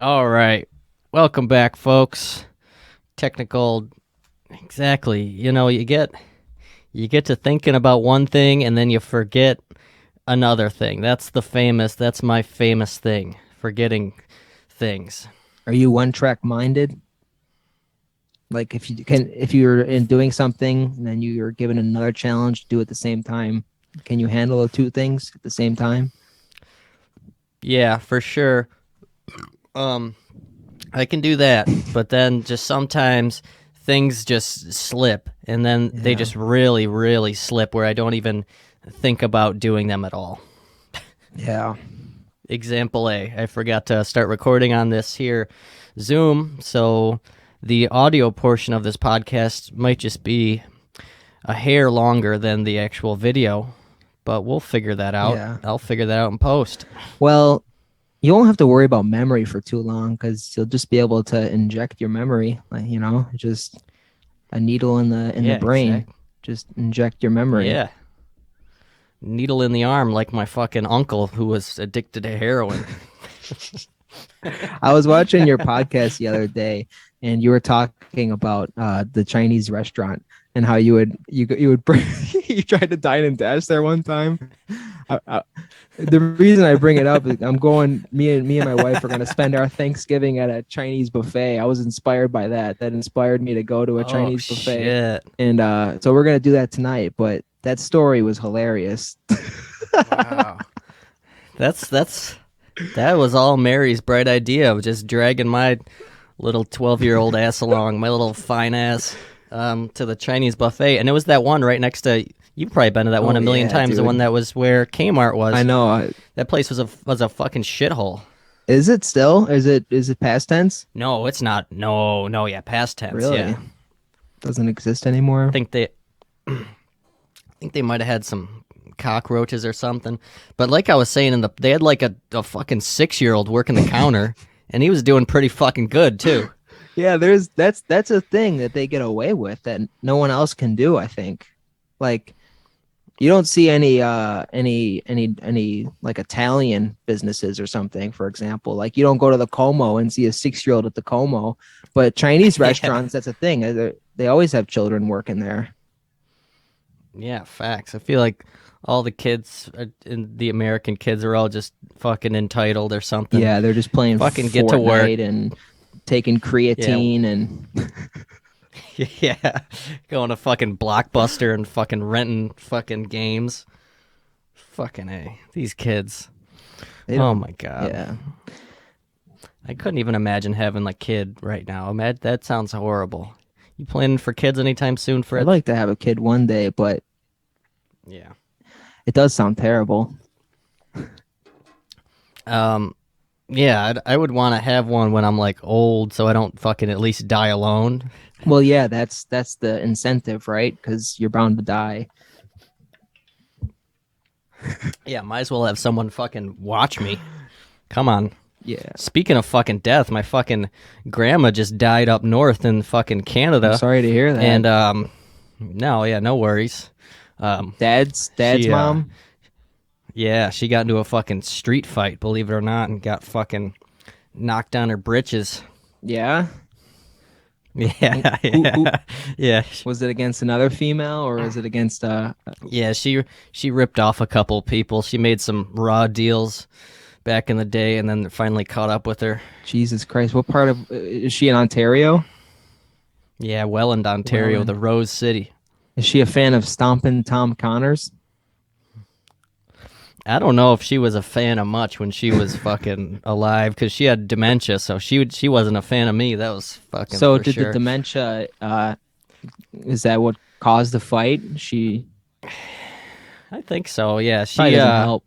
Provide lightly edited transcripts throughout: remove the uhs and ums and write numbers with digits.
All right. Welcome back, folks. Technical exactly. You get to thinking about one thing and then you forget another thing. That's my famous thing, forgetting things. Are you one track minded? Like if you're in doing something and then you're given another challenge to do at the same time, can you handle the two things at the same time? Yeah, for sure. Um I can do that, but then just sometimes things just slip and then they Yeah. just really really slip where I don't even think about doing them at all. Yeah. Example A, I forgot to start recording on this here Zoom, so the audio portion of this podcast might just be a hair longer than the actual video, but we'll figure that out. Yeah. I'll figure that out in post. Well, you won't have to worry about memory for too long because you'll just be able to inject your memory, like just a needle in the Yeah, brain. exactly. Just inject your memory. Yeah. Needle in the arm like my fucking uncle who was addicted to heroin. I was watching your podcast the other day, and you were talking about the Chinese restaurant and how you would bring you tried to dine and dash there one time. I, the reason I bring it up is I'm going. Me and my wife are going to spend our Thanksgiving at a Chinese buffet. I was inspired by that. That inspired me to go to a Oh Chinese buffet, shit. and so we're going to do that tonight. But that story was hilarious. Wow. That was all Mary's bright idea of just dragging my little 12-year-old ass along, my little fine ass, to the Chinese buffet. And it was that one right next to, you've probably been to that one Oh a million yeah, times, the one dude. that was where Kmart I was. know. That place was a fucking shithole. Is it still? Is it past tense? No, it's not. No, no, yeah, past tense, yeah. Really? Doesn't exist anymore? Think they think they might have had some cockroaches or something. But like I was saying, they had like a fucking 6-year-old working the counter, and he was doing pretty fucking good too. Yeah, that's a thing that they get away with that no one else can do, I think. Like you don't see any like Italian businesses or something, for example. Like you don't go to the Como and see a 6-year-old at the Como, but Chinese Yeah, restaurants, that's a thing. They always have children working there. yeah, facts. I feel like all the kids, in the American kids, are all just fucking entitled or something. Yeah, they're just playing Fucking get to work. Fortnite and taking Yeah, creatine and yeah, going to fucking Blockbuster and fucking renting fucking games. Fucking A, these kids. they Oh don't. my god. Yeah, I couldn't even imagine having a kid right now. That sounds horrible. You planning for kids anytime soon, I'd Fritz? like to have a kid one day, but Yeah. it does sound terrible. Um. Yeah, I would want to have one when I'm like old, so I don't fucking at least die alone. Well, yeah, that's the incentive, right? Because you're bound to die. Yeah, might as well have someone fucking watch me. Come on. Yeah, Speaking of fucking death, my fucking grandma just died up north in fucking I'm Canada, sorry to hear that. and no, yeah, no worries. Dad's She mom. yeah, she got into a fucking street fight, believe it or not, and got fucking knocked on her britches. Yeah. Yeah, Who yeah, yeah, was it against another female or is it against yeah. She ripped off a couple people. She made some raw deals back in the day, and then finally caught up with her. Jesus Christ? What part of is she in Ontario? Yeah, Welland, Ontario, Welland. the Rose City. Is she a fan of Stompin' Tom Connors? I don't know if she was a fan of much when she was fucking alive because she had dementia, so she wasn't a fan of me. That was fucking So for did the sure. dementia is that what caused the fight? She I think so. Yeah, probably she doesn't help.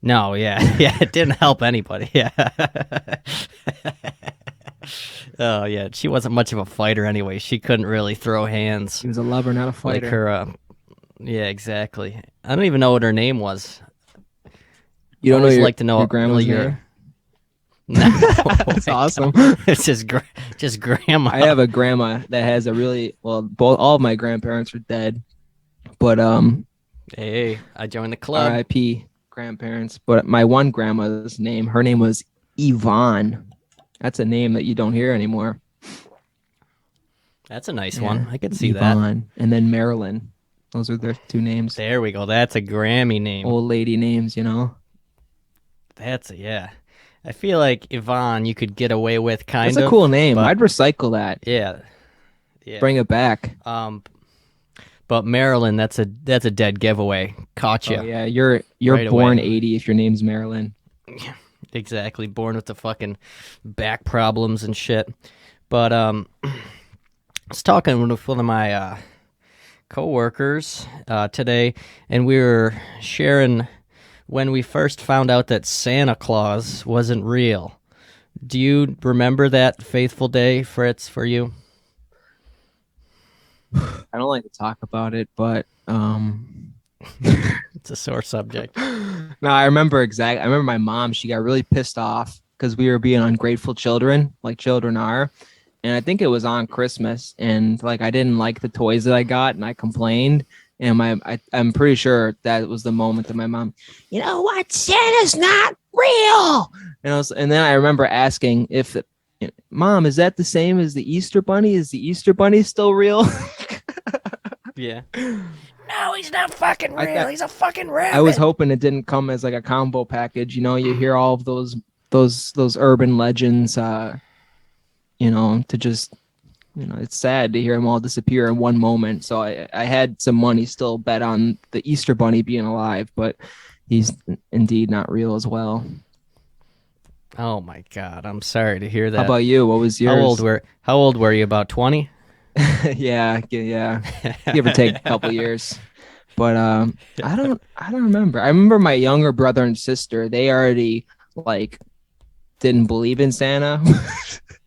no, yeah, yeah, it didn't help anybody. Yeah. Oh yeah, she wasn't much of a fighter anyway. She couldn't really throw hands She was a lover, not a like fighter. her. Yeah, exactly. I don't even know what her name was. You I don't know always your like to know really grandma's your. name? No, That's I awesome. don't. It's just I grandma. have a grandma that has a really well. Both all of my grandparents are dead, but Hey, I joined the club. R.I.P. grandparents. But my one grandma's name, her name was Yvonne. That's a name that you don't hear anymore. That's a nice Yeah, one. I could see that. Yvonne, and then Marilyn. Those are their two names. There we go. That's a Grammy name. Old lady names, you know. Yeah. I feel like Yvonne you could get away with That's kind a cool of, name. but I'd recycle that. yeah, yeah. Bring it back. Um, but Marilyn, that's a dead giveaway. Caught Oh you yeah, you're right born away. 80 if your name's Marilyn. Exactly. Born with the fucking back problems and shit. But I was talking with one of my coworkers today, and we were sharing when we first found out that Santa Claus wasn't real. Do you remember that fateful day, Fritz, for you? I don't like to talk about it, but It's a sore subject. no, I remember exactly. I remember my mom, she got really pissed off because we were being ungrateful children, like children are. And I think it was on Christmas, and like I didn't like the toys that I got, and I complained. And I'm pretty sure that was the moment that my mom, you know what, Santa's not real. And then I remember asking if, Mom, is that the same as the Easter Bunny? Is the Easter Bunny still real? Yeah. No, he's not fucking real. He's a fucking rabbit. I was hoping it didn't come as like a combo package. You know, you hear all of those urban legends. To just, it's sad to hear them all disappear in one moment. So I had some money still bet on the Easter Bunny being alive, but he's indeed not real as well. Oh my god, I'm sorry to hear that. How about you? What was yours? How old were you? About 20? Yeah, give or take a couple years. But I don't remember. I remember my younger brother and sister, they already like didn't believe in Santa.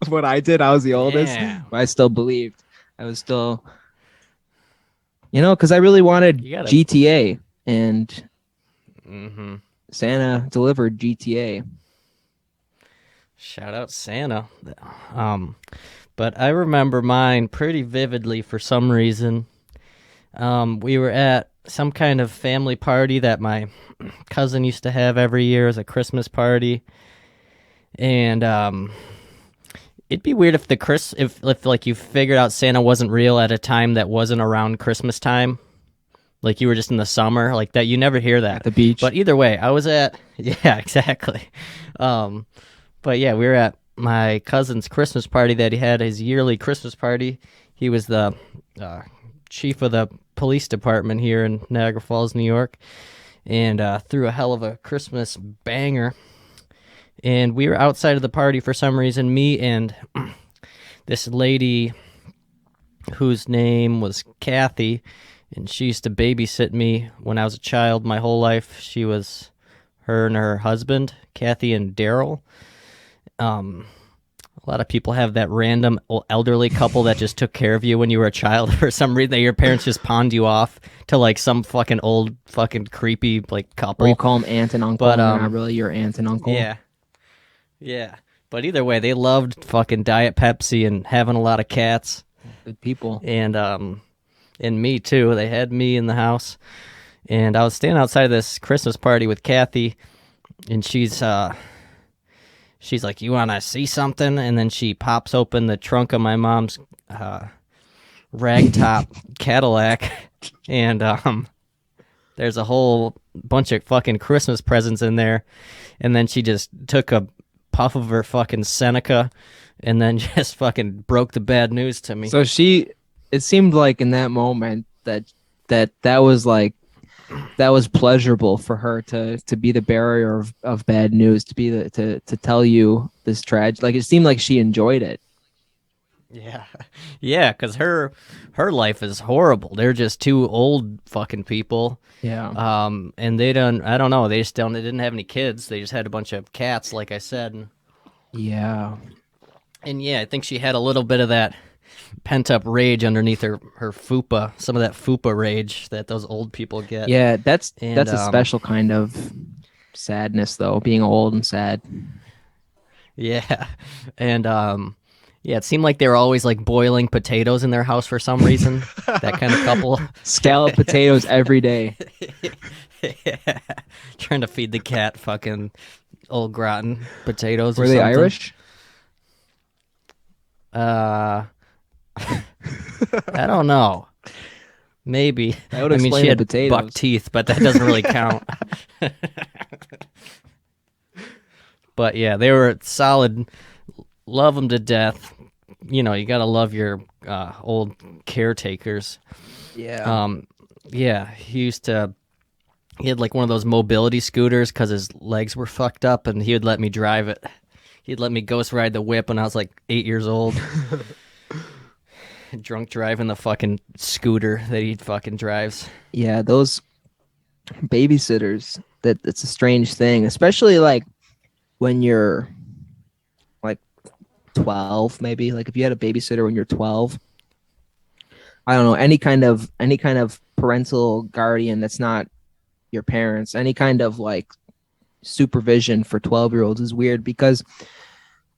What I did, I was the oldest, Yeah. but I still believed. I was still, because I really wanted GTA, and Santa delivered GTA. Shout out Santa. But I remember mine pretty vividly for some reason. We were at some kind of family party that my cousin used to have every year as a Christmas party, and it'd be weird if like you figured out Santa wasn't real at a time that wasn't around Christmas time. Like you were just in the summer, like that. You never hear that at the beach. But either way, I was at yeah, exactly. But yeah, we were at my cousin's Christmas party that he had, his yearly Christmas party. He was the chief of the police department here in Niagara Falls, New York, and threw a hell of a Christmas banger. And we were outside of the party for some reason, me and this lady whose name was Kathy, and she used to babysit me when I was a child my whole life. She was her and her husband, Kathy and Daryl. A lot of people have that random elderly couple that just took care of you when you were a child for some reason, that your parents just pawned you off to like some fucking old fucking creepy like couple. Or you call them aunt and uncle, but they're not really your aunt and uncle. Yeah. But either way, they loved fucking Diet Pepsi and having a lot of cats. Good people. And me too. They had me in the house. And I was standing outside of this Christmas party with Kathy, and she's like, "You want to see something?" And then she pops open the trunk of my mom's ragtop Cadillac, and there's a whole bunch of fucking Christmas presents in there. And then she just took a puff of her fucking Seneca, and then just fucking broke the bad news to me. So it seemed like in that moment that was like, that was pleasurable for her to be the bearer of bad news, to be to tell you this tragedy. Like, it seemed like she enjoyed it. Yeah, because her life is horrible. They're just two old fucking people. Yeah. And they didn't have any kids. They just had a bunch of cats, like I said. Yeah. And yeah, I think she had a little bit of that pent up rage underneath her fupa, some of that fupa rage that those old people get. Yeah, that's a special kind of sadness, though, being old and sad. Yeah. And yeah, it seemed like they were always like boiling potatoes in their house for some reason. That kind of couple. Scallop potatoes every day. Yeah. Trying to feed the cat fucking old gratin potatoes or Were they something. Irish? Uh, I don't know. Maybe. That would I mean, explain she the had buck potatoes. teeth, but that doesn't really count. But yeah, they were solid. Love them to death. You know, you gotta love your old caretakers. Yeah. Um, yeah, he used to. He had like one of those mobility scooters because his legs were fucked up, and he would let me drive it. He'd let me ghost ride the whip when I was like 8 years old. Drunk driving the fucking scooter that he fucking drives. Yeah, those babysitters, that's a strange thing, especially like when you're like 12 maybe. Like if you had a babysitter when you're 12, I don't know, any kind of parental guardian that's not your parents, any kind of like supervision for 12-year-olds is weird because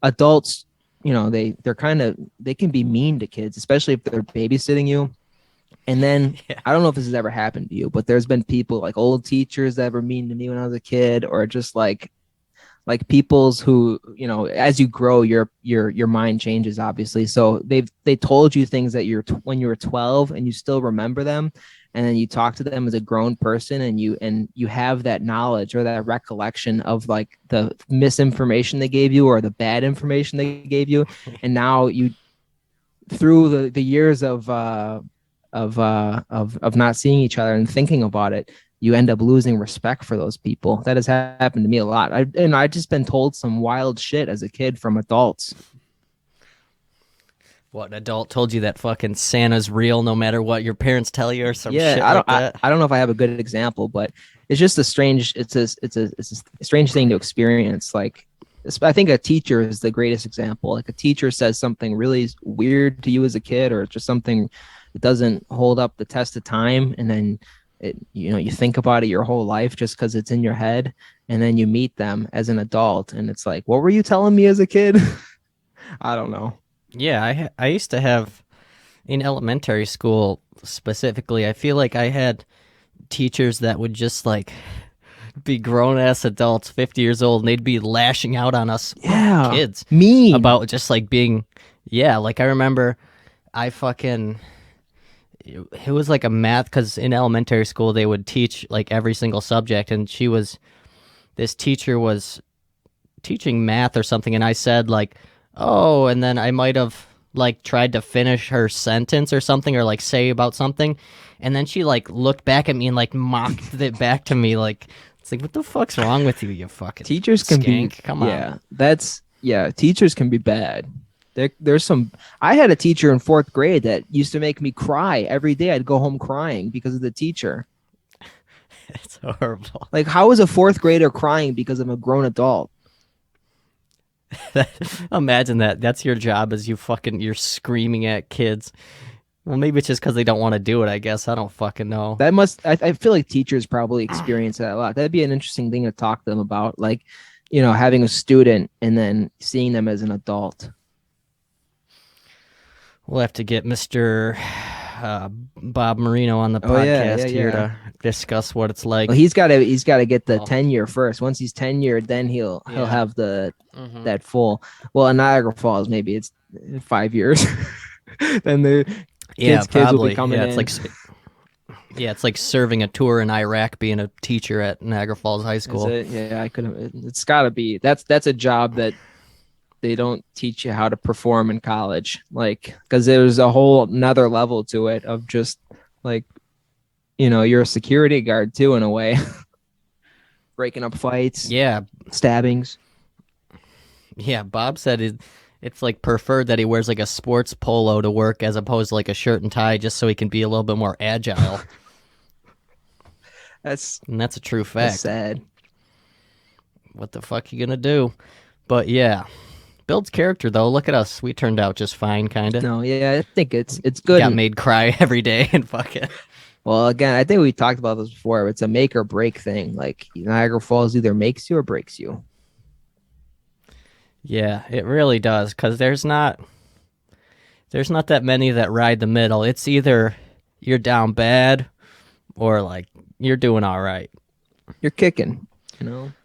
adults, they're kind of they can be mean to kids, especially if they're babysitting you. And then Yeah. I don't know if this has ever happened to you, but there's been people like old teachers that were mean to me when I was a kid, or just like people's who, as you grow, your mind changes, obviously. So they told you things that when you were 12 and you still remember them, and then you talk to them as a grown person, and you have that knowledge or that recollection of like the misinformation they gave you or the bad information they gave you. And now you, through the years of not seeing each other and thinking about it, you end up losing respect for those people. That has happened to me a lot. I just been told some wild shit as a kid from adults. What, an adult told you that fucking Santa's real no matter what your parents tell you or some Yeah, shit I don't like I, that? I don't know if I have a good example, but it's just a strange thing to experience. Like, I think a teacher is the greatest example. Like a teacher says something really weird to you as a kid, or just something that doesn't hold up the test of time, and then you think about it your whole life just because it's in your head, and then you meet them as an adult, and it's like, what were you telling me as a kid? I don't know. Yeah, I used to have in elementary school specifically. I feel like I had teachers that would just like be grown ass adults, 50 years old, and they'd be lashing out on us Yeah, kids mean. about just like being, yeah. Like I remember, I fucking it was like a math because in elementary school they would teach like every single subject, and this teacher was teaching math or something, and I said like, "Oh," and then I might have like tried to finish her sentence or something, or like say about something, and then she like looked back at me and like mocked it back to me. Like it's like, what the fuck's wrong with you, you fucking Teachers can be, skank? Come on. yeah, teachers can be bad. There's some. I had a teacher in fourth grade that used to make me cry every day. I'd go home crying because of the teacher. It's horrible. Like, how is a fourth grader crying because I'm a grown adult? Imagine that. That's your job, is you're screaming at kids. Well, maybe it's just because they don't want to do it. I guess I don't fucking know. I feel like teachers probably experience that a lot. That'd be an interesting thing to talk to them about, like, having a student and then seeing them as an adult. We'll have to get Mr. Bob Marino on the Oh yeah, yeah, podcast here yeah. to discuss what it's Well, like. he's got to get the Oh, tenure first. Once he's tenured, then he'll yeah. have the Hmm. that full. Well, in Niagara Falls, maybe it's 5 years. Then the Yeah, kids will be probably. coming Yeah, it's in. like it's like serving a tour in Iraq, being a teacher at Niagara Falls High Is School. it? Yeah, I could. It's got to be. That's a job that they don't teach you how to perform in college. Like, because there's a whole another level to it of just like, you're a security guard too in a way, breaking up fights, Yeah, stabbings. yeah. Bob said it's like preferred that he wears like a sports polo to work as opposed to like a shirt and tie, just so he can be a little bit more agile. That's And that's a true that's fact. sad. What the fuck you gonna do? But yeah, builds character though. Look at us. We turned out just fine, kind of. No, yeah, I think it's good. Got made cry every day and fucking. Well, again, I think we talked about this before. It's a make or break thing. Like Niagara Falls either makes you or breaks you. Yeah, it really does. Cause there's not that many that ride the middle. It's either you're down bad or like you're doing all right. you're kicking,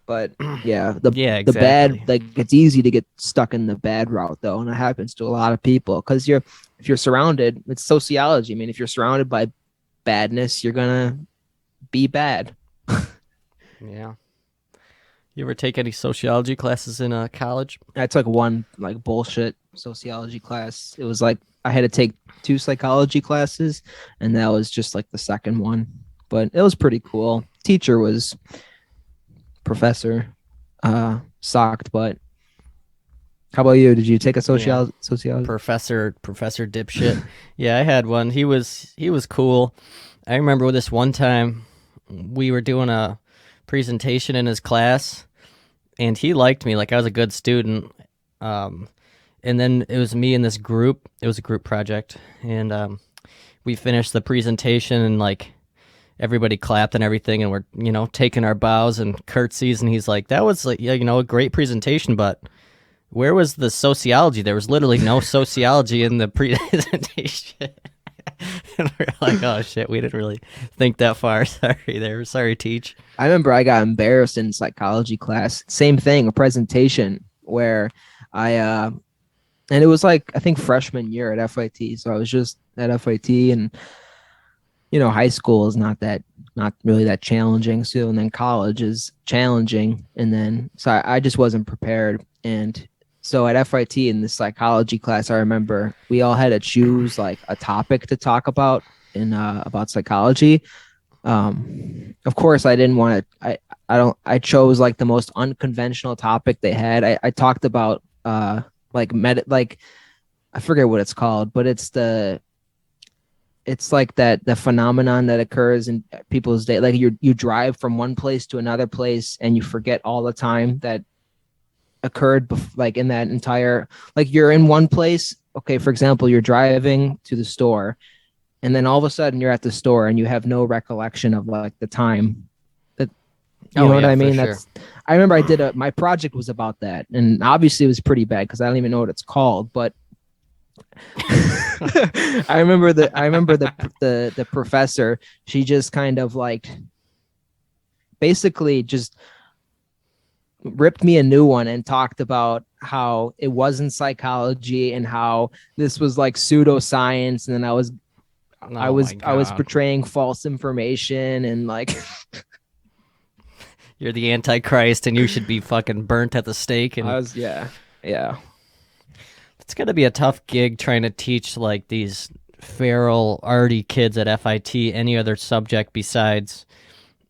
But yeah, the Yeah, the bad, exactly. like it's easy to get stuck in the bad route though, and it happens to a lot of people because if you're surrounded, it's sociology. I mean, if you're surrounded by badness, you're gonna be bad. Yeah. You ever take any sociology classes in college? I took one like bullshit sociology class. It was like I had to take two psychology classes, and that was just like the second one. But it was pretty cool. Teacher was professor, socked butt. How about you? Did you take a Yeah. sociology? Professor dipshit. Yeah, I had one. He was cool. I remember this one time we were doing a presentation in his class, and he liked me, like I was a good student. Um, and then it was me and this group. It was a group project, and we finished the presentation, and like everybody clapped and everything, and we're taking our bows and curtsies, and he's like, "That was like a great presentation, but where was the sociology? There was literally no sociology in the presentation." And we're like, "Oh shit, we didn't really think that far. Sorry, there. Sorry, teach." I remember I got embarrassed in psychology class. Same thing, a presentation where I and it was like I think freshman year at FIT. So I was just at FIT, and high school is not really that challenging. So and then college is challenging, and then so I just wasn't prepared. And so at FIT in the psychology class, I remember we all had to choose like a topic to talk in about psychology. Of course, I didn't want to. I don't. I chose like the most unconventional topic they had. I talked about like like I forget what it's called, but it's like that the phenomenon that occurs in people's day. Like you drive from one place to another place and you forget all the time that occurred like in that entire, like you're in one place. Okay, for example, you're driving to the store, and then all of a sudden you're at the store and you have no recollection of like the time that, you Oh know what yeah, I for mean. sure. That's I remember I did a my project was about that, and obviously it was pretty bad because I don't even know what it's called, but I remember the professor. She just kind of like basically just ripped me a new one and talked about how it wasn't psychology and how this was like pseudoscience, and then I Oh was my I was god, portraying false information and like you're the Antichrist, and you should be fucking burnt at the stake. I And was yeah. it's gonna be a tough gig trying to teach like these feral, arty kids at FIT any other subject besides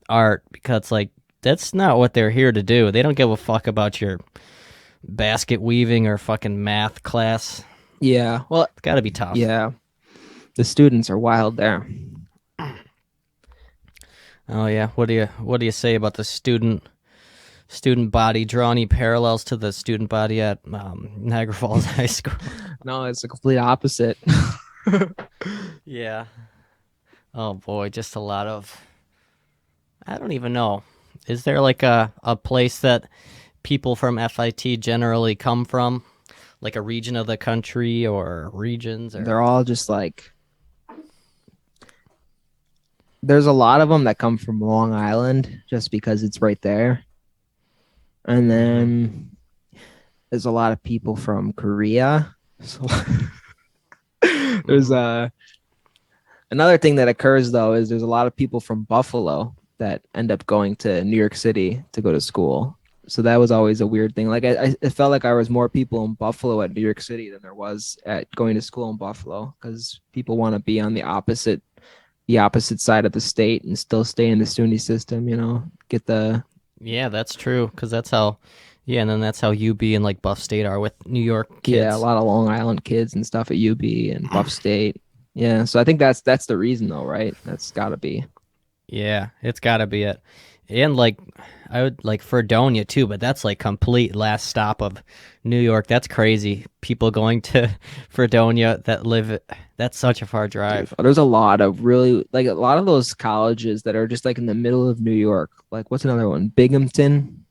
art, because like that's not what they're here to do. They don't give a fuck about your basket weaving or fucking math class. Yeah. Well, It's got to be tough. yeah. The students are wild there. Oh yeah, what do you say about the student body? Draw any parallels to the student body at Niagara Falls High School? No, it's the complete opposite. Yeah. Oh boy, just a lot of, I don't even know. Is there like a place that people from FIT generally come from? Like a region of the country or regions or They're all just like there's a lot of them that come from Long Island just because it's right there. And Mhm. then there's a lot of people from Korea. So there's Mhm. another thing that occurs though is there's a lot of people from Buffalo that end up going to New York City to go to school. So that was always a weird thing. Like it felt like there was more people in Buffalo at New York City than there was at going to school in Buffalo because people want to be on the opposite side of the state and still stay in the SUNY system. Get the Yeah, that's true. Cause that's how. Yeah, and then that's how UB and like Buff State are with New York yeah, a kids. lot of Long Island kids and stuff at UB and Buff State. Yeah, so I think that's the reason though, right? That's got to be. Yeah, it's got to be it. And like, I would like Fredonia too, but that's like complete last stop of New York. That's crazy. People going to Fredonia that live. That's such a far Dude, drive. there's a lot of really like a lot of those colleges that are just like in the middle of New York. Like what's another one? Binghamton,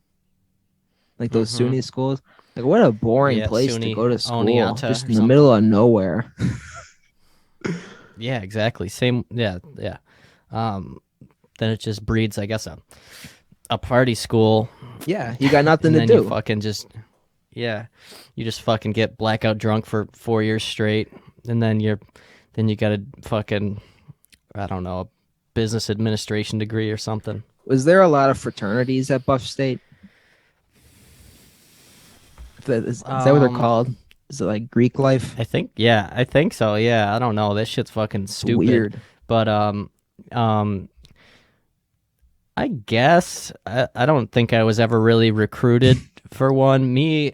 like those Mm-hmm. SUNY schools. Like what a boring Yeah, place to SUNY go to school, Oneonta just or in the middle something. of nowhere. Yeah, exactly. Same. Yeah, yeah. Um, then it just breeds, I guess, a party school, Yeah, you got nothing and to then you do. fucking just yeah, you just fucking get blackout drunk for 4 years straight, and then you got a fucking I don't know, a business administration degree or something. Was there a lot of fraternities at Buff State? Is that what they're Um, called? Is it like Greek life? I think so. Yeah, I don't know. This shit's fucking It's stupid. weird. But um, I guess I don't think I was ever really recruited for one. Me,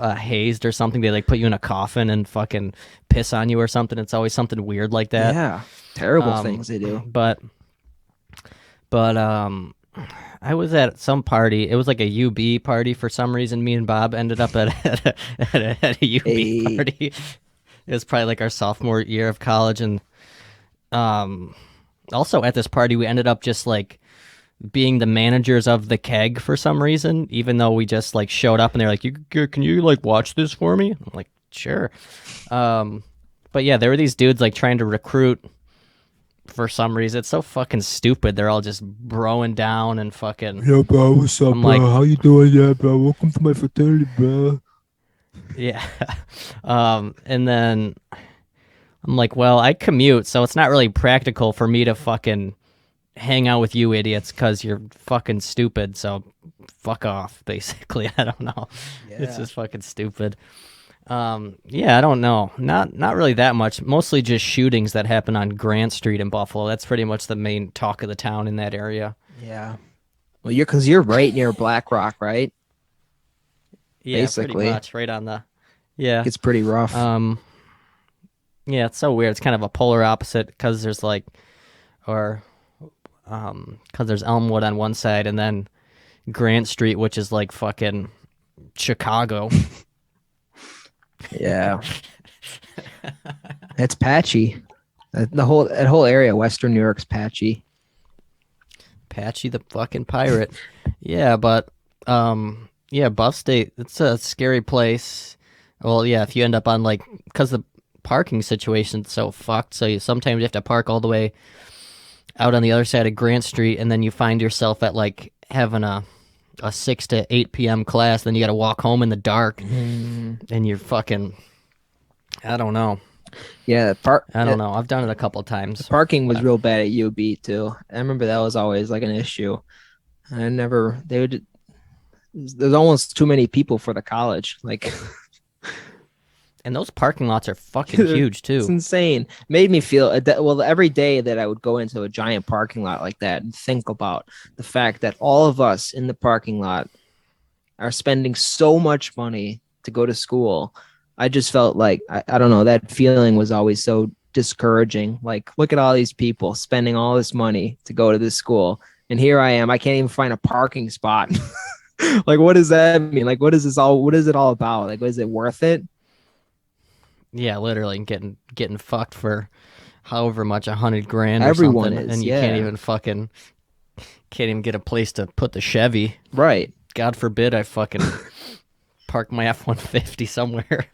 hazed or something. They like put you in a coffin and fucking piss on you or something. It's always something weird like that. Yeah, terrible Um, things they do. but but I was at some party. It was like a UB party for some reason. Me and Bob ended up at a UB A party. It was probably like our sophomore year of college, and um, also at this party we ended up just like being the managers of the keg for some reason. Even though we just like showed up and they're like, "You can you like watch this for me?" I'm like, "Sure." Um, but yeah, there were these dudes like trying to recruit for some reason. It's so fucking stupid. They're all just broing down and fucking. Yo, bro, what's up, I'm like, bro? How you doing, yeah, bro? Welcome to my fraternity, bro. yeah. And then I'm like, well, I commute, so it's not really practical for me to fucking hang out with you idiots because you're fucking stupid. So fuck off, basically. I don't know. It's Yeah. just fucking stupid. Yeah, I don't know. Not really that much. Mostly just shootings that happen on Grant Street in Buffalo. That's pretty much the main talk of the town in that area. Yeah. Well, you're right near Black Rock, right? Yeah, pretty Basically, much right on the. Yeah. gets pretty rough. Um. Yeah, it's so weird. It's kind of a polar opposite because there's like, or, because there's Elmwood on one side and then Grant Street, which is like fucking Chicago. Yeah. It's patchy. That whole area, Western New York's patchy. Patchy the fucking pirate. Yeah, but yeah, Buff State, it's a scary place. Well, yeah, if you end up on like cuz the parking situation's so fucked, so you sometimes you have to park all the way out on the other side of Grant Street and then you find yourself at like having a 6 to 8 p.m. class, then you got to walk home in the dark and you're fucking I don't know. Yeah, I don't know. I've done it a couple times. parking was real bad at UB too. I remember that was always like an issue. I never they would there's almost too many people for the college. Like And those parking lots are fucking huge it's too. insane. Made me feel well every day that I would go into a giant parking lot like that and think about the fact that all of us in the parking lot are spending so much money to go to school. I just felt like I don't know, that feeling was always so discouraging. Like, look at all these people spending all this money to go to this school. And here I am. I can't even find a parking spot. Like, what does that mean? Like, what is it all about? Like, is it worth it? Yeah, literally getting fucked for however much 100 grand or Everyone something, is, and you can't yeah. even fucking can't even get a place to put the Chevy. Right. God forbid I fucking park my F-150 somewhere.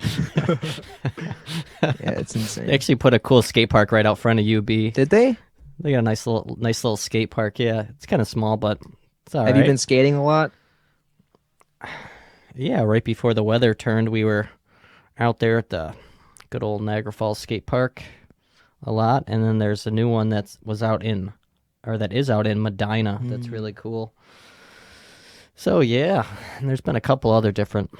Yeah, it's They insane. actually put a cool skate park right out front of UB. Did they? They got a nice little skate park. Yeah, it's kind of small, but it's all Have you right. been skating a lot? Yeah, right before the weather turned, we were out there at the good old Niagara Falls skate park a lot, and then there's a new one that is out in Medina. That's really cool. So yeah, and there's been a couple other different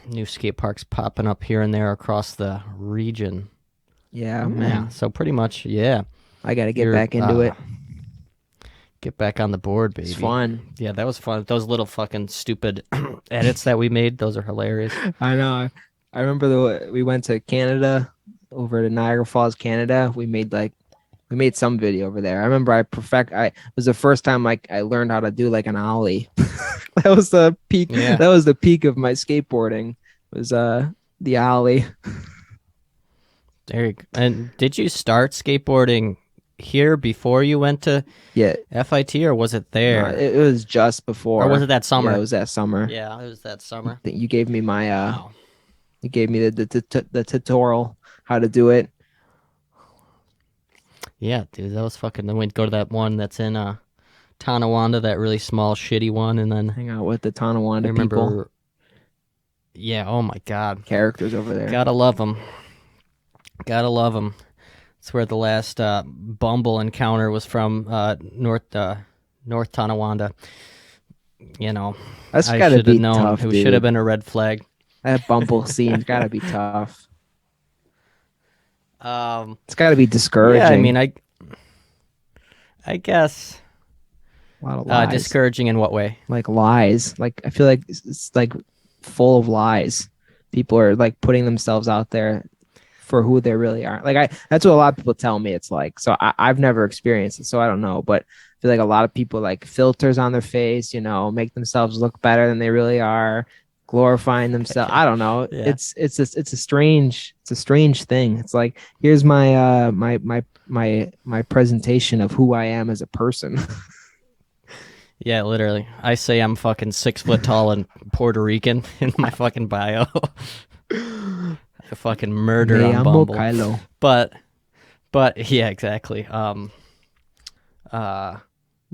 new skate parks popping up here and there across the region. Yeah, Yeah, man. so pretty much, yeah, I got to get you're back into it. get back on the board, baby. It's fun. Yeah, that was fun. Those little fucking stupid edits that we made, those are hilarious. I know. I remember we went to Canada, over to Niagara Falls, Canada. We made some video over there. I remember I it was the first time I learned how to do like an ollie. That was the peak. Yeah. That was the peak of my skateboarding. Was the ollie. There you go. And did you start skateboarding here before you went to Yeah, FIT, or was it there? it was just before. Or was it that summer? Yeah, it was that summer. Yeah, it was that summer. That you gave me my Wow. you gave me the tutorial how to do it. Yeah, dude, that was fucking. Then we'd go to that one that's in Tonawanda, that really small, shitty one, and then Hang out with the I Tonawanda people remember. Yeah. Oh my God. characters over there. Gotta love them. Gotta love them. It's where the last Bumble encounter was from. North Tonawanda. You know, That's I gotta should have be known. tough, It should have dude. been a red flag. That Bumble scene's gotta be tough. Um. It's gotta be Yeah. I discouraging. mean, I guess A lot of lies. discouraging in what way? Like lies. Like I feel like it's like full of lies. People are like putting themselves out there for who they really are. Like that's what a lot of people tell me it's like. So I've never experienced it, so I don't know. But I feel like a lot of people like filters on their face, make themselves look better than they really are, glorifying themselves. I don't know. Yeah. It's a strange thing. It's like here's my presentation of who I am as a person. Yeah, literally. I say I'm fucking 6 foot tall and Puerto Rican in my fucking bio. I fucking murder Me on amo Bumble. Kylo. But yeah, exactly.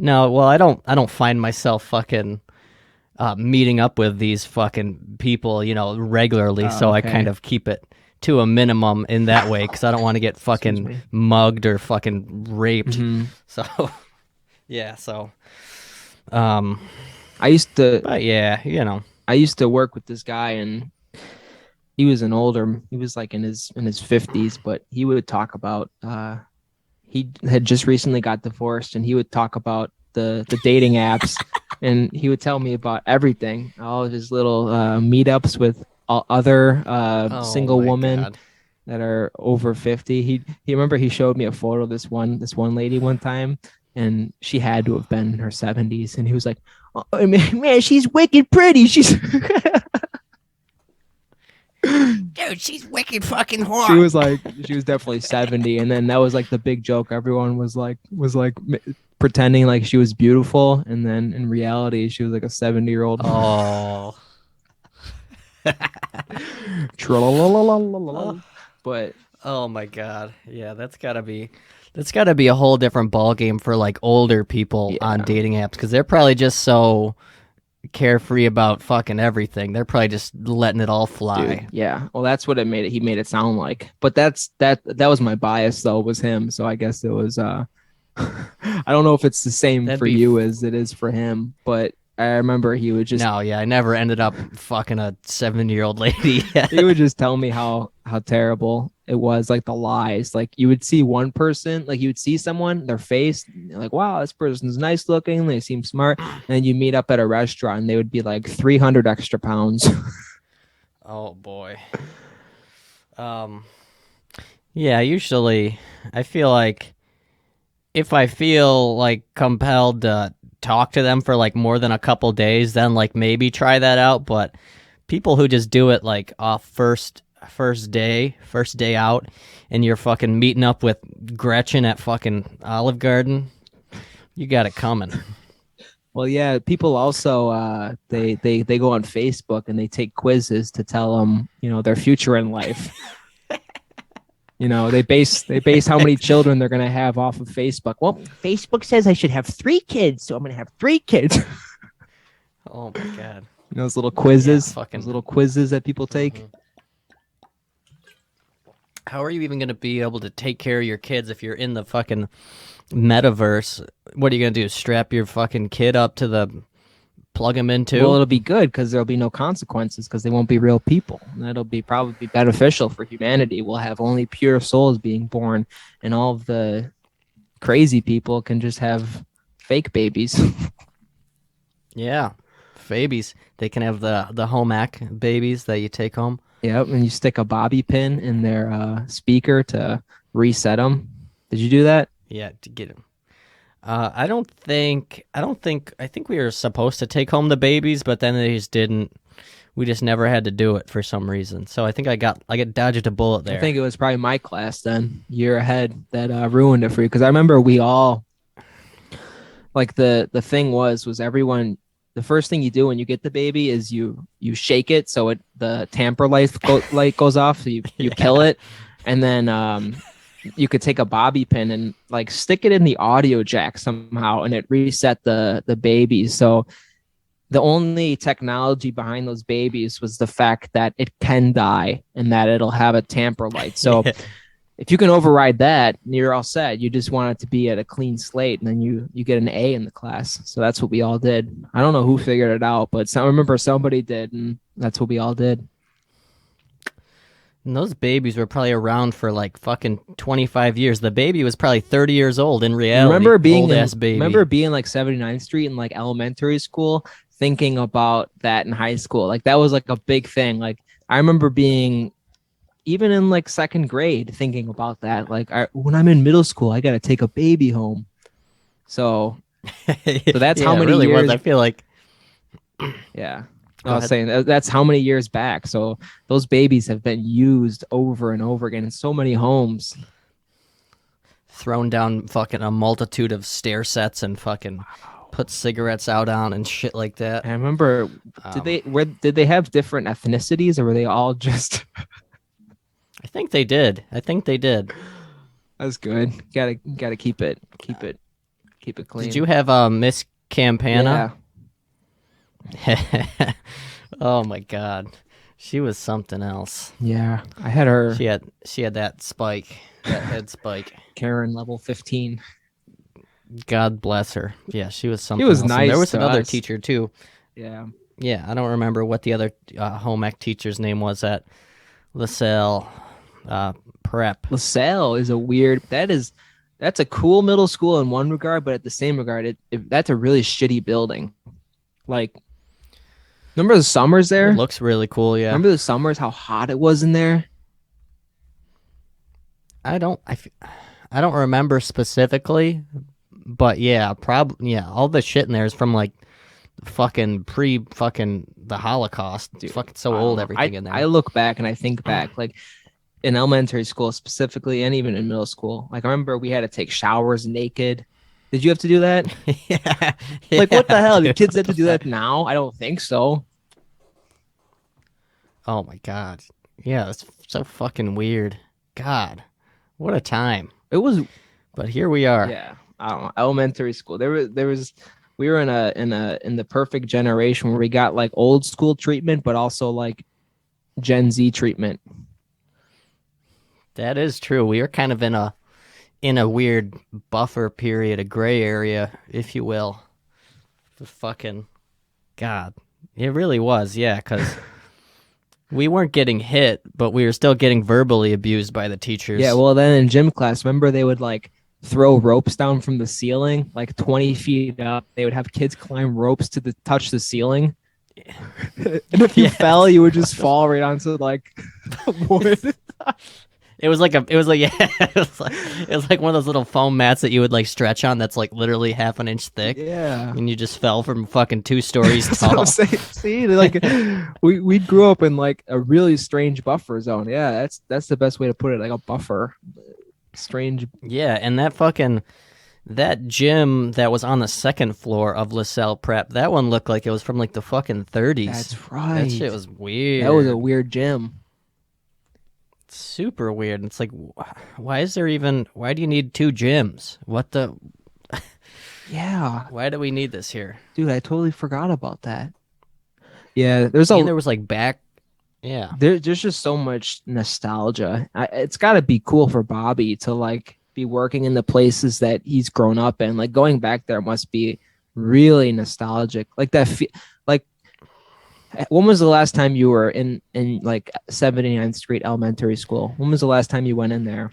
No, well, I don't find myself fucking meeting up with these fucking people, regularly, so I kind Okay. of keep it to a minimum in that way cuz I don't want to get Excuse fucking me. mugged or fucking raped. Hmm. So, yeah, um I used to but yeah, I used to work with this guy, and he was like in his 50s, but he would talk about he had just recently got divorced, and he would talk about the dating apps, and he would tell me about everything, all of his little meetups with all other oh single my women god. that are over 50. He remember he showed me a photo of this one lady one time, and she had to have been in her 70s, and he was like, oh, man, she's wicked pretty. She's Dude, she's wicked fucking she hot. was like she was definitely 70, and then that was like the big joke. Everyone was like pretending like she was beautiful, and then in reality she was like a 70-year-old. Oh. Oh. But Oh my god. Yeah, that's gotta be a whole different ball game for like older people on yeah, dating apps because they're probably just so carefree about fucking everything. They're probably just letting it all dude, fly. yeah, well, that's what he made it sound like. But that was my bias, though, was him. So I guess it was I don't know if it's the same That'd for be you as it is for him, but I remember he would just no, yeah, I never ended up fucking a 7-year-old lady. he would just tell me how terrible it was, like the lies. Like you would see one person, like you would see someone, their face, like, wow, this person's nice looking, they seem smart, and you meet up at a restaurant and they would be like 300 extra pounds. Oh boy. Um yeah, usually I feel like if I feel like compelled to talk to them for like more than a couple days, then like maybe try that out. But people who just do it like off first day out, and you're fucking meeting up with Gretchen at fucking Olive Garden, you got it coming. Well, yeah, people also they go on Facebook and they take quizzes to tell them, their future in life. They base how many children they're gonna have off of Facebook. Well, Facebook says I should have 3 kids, so I'm gonna have 3 kids. Oh my god. Those little Yeah, quizzes, fucking. those little quizzes that people take. Mhm. How are you even gonna be able to take care of your kids if you're in the fucking metaverse? What are you gonna do? Strap your fucking kid up to the plug him in too? Well, it'll be good because there'll be no consequences because they won't be real people. And that'll be probably beneficial for humanity. We'll have only pure souls being born, and all of the crazy people can just have fake babies. Yeah, babies. They can have the home ec babies that you take home. Yep, and you stick a bobby pin in their speaker to reset them. Did you do that? Yeah, to get them. I don't think. I don't think. I think we were supposed to take home the babies, but then they just didn't. We just never had to do it for some reason. So I think I got dodged a bullet I there. think it was probably my class then, year ahead, that ruined it for you. Because I remember we all like the thing was everyone. The first thing you do when you get the baby is you shake it so the tamper light goes off, so you Yeah. kill it, and then you could take a bobby pin and like stick it in the audio jack somehow, and it reset the baby. So the only technology behind those babies was the fact that it can die and that it'll have a tamper light. So Yeah. if you can override that, you're all set. You just want it to be at a clean slate, and then you get an A in the class. So that's what we all did. I don't know who figured it out, but I remember somebody did, and that's what we all did. And those babies were probably around for like fucking 25 years. The baby was probably 30 years old in reality. Old ass baby. Remember being like 79th Street in like elementary school, thinking about that in high school. Like that was like a big thing. Like I remember being even in like second grade thinking about that. Like when I'm in middle school, I got to take a baby home. So that's Yeah, how it many really was. years. I feel like Yeah. Go I was ahead. saying that's how many years back. So those babies have been used over and over again in so many homes. Thrown down fucking a multitude of stair sets and fucking put cigarettes out on and shit like that. I remember, Um, did they have different ethnicities, or were they all just? I think they did. I think they did. That's good. Gotta keep it Did clean. you have Miss Campana? Yeah, Oh my god, she was something else. yeah. I had her She had that spike, that head spike. Karen level 15. God bless her. Yeah, she was She something was else. And there nice was to another us. teacher too. Yeah, Yeah, I don't remember what the other home ec teacher's name was at LaSalle Prep. LaSalle is a weird. That's a cool middle school in one regard, but at the same regard, that's a really shitty building. Like, remember the summers It there? looks really cool. Yeah, Remember the summers? How hot it was in there? I don't. I don't remember specifically, but yeah, yeah. All the shit in there is from like fucking pre fucking the Holocaust. It's Dude, fucking so I don't old. know. Everything in I there. look back and I think back, like in elementary school specifically, and even in middle school. Like I remember we had to take showers naked. Did you have to do that? Yeah, Like what the yeah, hell? Do dude. kids What have the to do fuck? that now? I don't think so. Oh my god. Yeah, it's so fucking weird. God, what a time. It was But here we are. yeah. I don't know. Elementary school. There was we were in the perfect generation where we got like old school treatment, but also like Gen Z treatment. That is true. We are kind of in a weird buffer period, a gray area, if you will. The fucking God. It really was, yeah, because we weren't getting hit, but we were still getting verbally abused by the Yeah, teachers. well then in gym class, remember they would like throw ropes down from the ceiling, like 20 feet up. They would have kids climb ropes to touch the ceiling. And if you fell, Yes. you would just fall right onto like wood. It was like yeah, it was like one of those little foam mats that you would like stretch on that's like literally half an inch thick Yeah. and you just fell from fucking 2 stories That's what I'm tall. saying. See, like we grew up in like a really strange buffer zone. Yeah, that's the best way to put it, like a buffer. Strange. Yeah, and that gym that was on the second floor of LaSalle Prep, that one looked like it was from like the fucking 30s. That's right. That shit was That was a weird. weird gym. Super weird. It's like, why do you need two gyms? Yeah, Why do we need this here? dude, I totally forgot about that. Yeah, And there was like yeah. there's just so much nostalgia. It's got to be cool for Bobby to like be working in the places that he's grown up in. Like going back there must be really nostalgic. Like like when was the last time you were in like 79th Street Elementary School? When was the last time you went in there?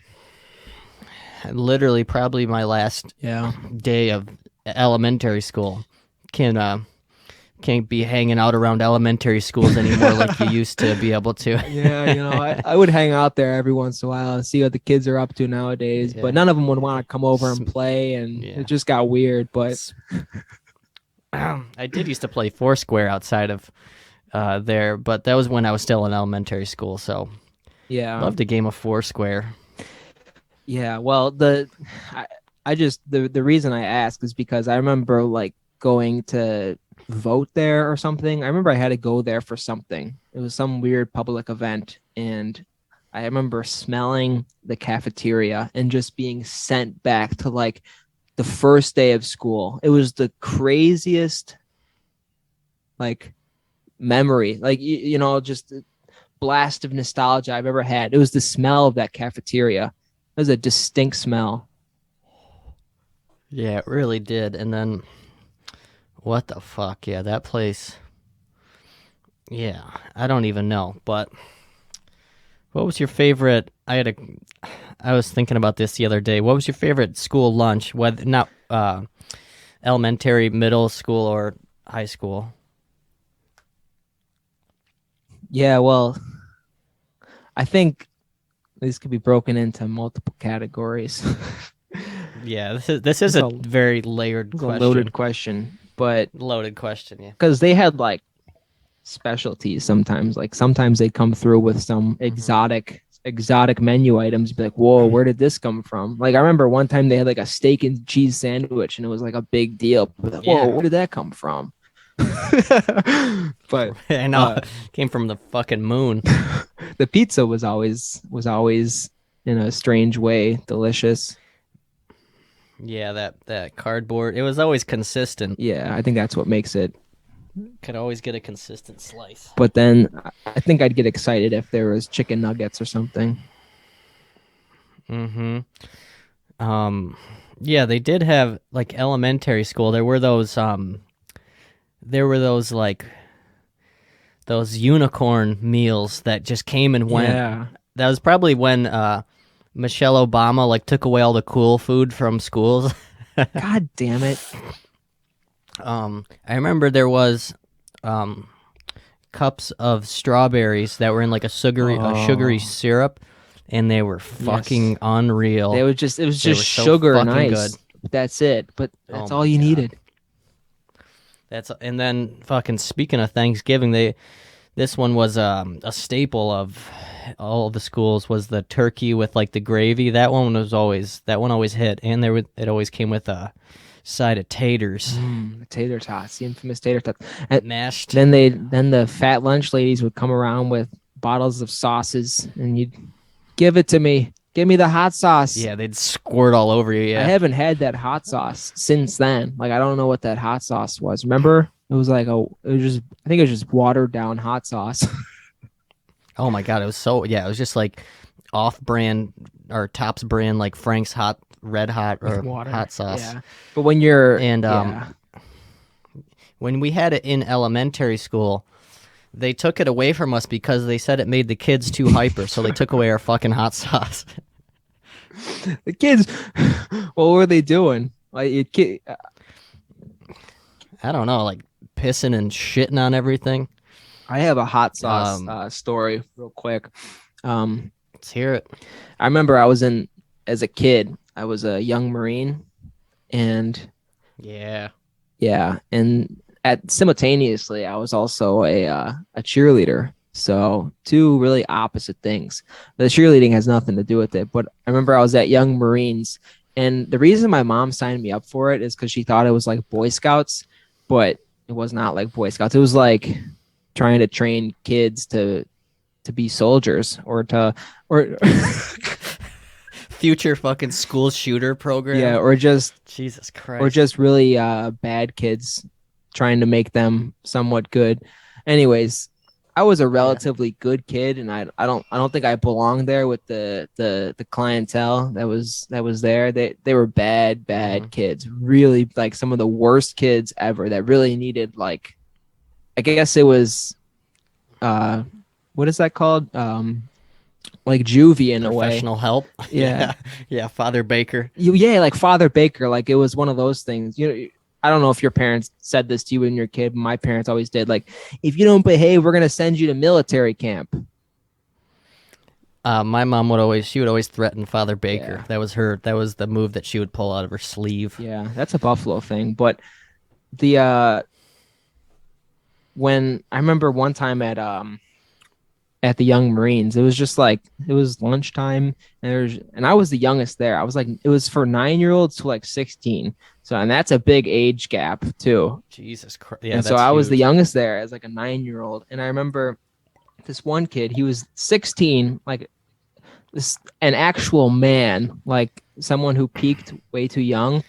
Literally probably my last Yeah. day of elementary school. Can't be hanging out around elementary schools anymore like you used to be able to. Yeah, I would hang out there every once in a while and see what the kids are up to nowadays, Yeah. but none of them would want to come over and Sm- play, and yeah. it just got weird. But I did used to play Foursquare outside of there, but that was when I was still in elementary school. So yeah, loved a game of Foursquare. yeah. Well, I just the reason I ask is because I remember like going to vote there or something. I remember I had to go there for something. It was some weird public event, and I remember smelling the cafeteria and just being sent back to like the first day of school. It was the craziest like memory, like just a blast of nostalgia I've ever had. It was the smell of that cafeteria. It was a distinct smell. Yeah, it really did. And then what the fuck? Yeah, that place. Yeah, I don't even know. But what was your favorite? I was thinking about this the other day. What was your favorite school lunch? Whether not elementary, middle school, or high school? Yeah, well, I think these could be broken into multiple categories. Yeah, this is It's a a, very layered it's a loaded question. question, but Loaded question. Yeah. because they had like specialties sometimes, like sometimes they come through with some Hmm. exotic menu items. Be like, whoa, where did this come from? Like I remember one time they had like a steak and cheese sandwich, and it was like a big deal. Like, whoa, Yeah. where did that come from? But I know. uh, Came from the fucking moon. the pizza was always in a strange way delicious. Yeah, that cardboard. It was always consistent. Yeah, I think that's what makes it. Could always get a consistent slice. But then I think I'd get excited if there was chicken nuggets or something. Mm-hmm. Yeah, they did have like elementary school. There were those like those unicorn meals that just came and went. Yeah. That was probably when Michelle Obama like took away all the cool food from schools. God damn it. I remember there was um cups of strawberries that were in like a sugary Oh, syrup, and they were yes. fucking unreal. It was They just were so sugar and fucking good. ice. That's it. But Oh that's all my you god. needed. And then fucking speaking of Thanksgiving, this one was a staple of all the schools was the turkey with like the gravy. That one always hit, and it always came with a side of taters, The tater tots, the infamous tater tots. And mashed. then the fat lunch ladies would come around with bottles of sauces and you'd give it to me. Give me the hot sauce. Yeah, they'd squirt all over you. I Yeah. haven't had that hot sauce since then. Like I don't know what that hot sauce was. Remember? I think it was just watered down hot sauce. Oh my god, it was just like off-brand or Tops brand like Frank's hot red hot With or water. hot sauce. Yeah. But when you're And yeah. when we had it in elementary school, they took it away from us because they said it made the kids too hyper, so they took away our fucking hot sauce. The kids what were they doing? Like you kid I don't know, like pissing and shitting on everything. I have a hot sauce Um, story real quick. Um let's hear it. I remember I was in as a kid, I was a young Marine and Yeah. yeah, and at simultaneously I was also a cheerleader. So two really opposite things. The cheerleading has nothing to do with it, but I remember I was at Young Marines, and the reason my mom signed me up for it is because she thought it was like Boy Scouts, but it was not like Boy Scouts. It was like trying to train kids to be soldiers or Future fucking school shooter yeah, program. or Jesus Christ. just really bad kids trying to make them somewhat good. Anyways, I was a Yeah. relatively good kid, and I don't think I belonged there with the clientele that was there. They were Hmm. bad kids, really like some of the worst kids ever that really needed like I guess it was uh what is that called like juvie in a way. Professional help. Yeah, Yeah. Yeah, Father Baker. yeah, like Father Baker, like it was one of those things. You know, I don't know if your parents said this to you when you were a kid, but my parents always did. Like, if you don't behave, we're gonna send you to military camp. My mom she would always threaten Father Baker. Yeah, That was the move that she would pull out of her sleeve. yeah, that's a Buffalo thing. But the when I remember one time at the Young Marines, it was just like it was lunchtime, and I was the youngest there. I was like it was for 9 year olds to like 16. So and that's a big age gap too. Jesus Christ. Yeah, And so that's I was the huge. youngest there as like a 9 year old. And I remember this one kid, he was 16, like an actual man, like someone who peaked way too young.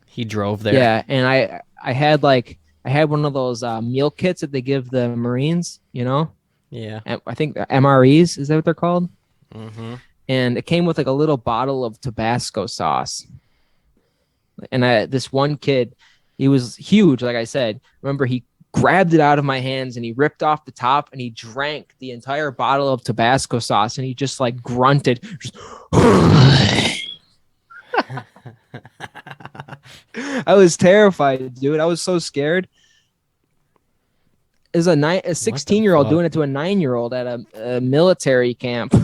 He drove there. Yeah, and I had one of those meal kits that they give the Marines, you know. Yeah. I think MREs, is that what they're called? Mm-hmm. And it came with like a little bottle of Tabasco sauce. And this one kid, he was huge, like I said. Remember, he grabbed it out of my hands and he ripped off the top and he drank the entire bottle of Tabasco sauce and he just like grunted. I was terrified, dude. I was so scared. Is a What the 16-year-old fuck? doing it to a 9-year-old at a military camp.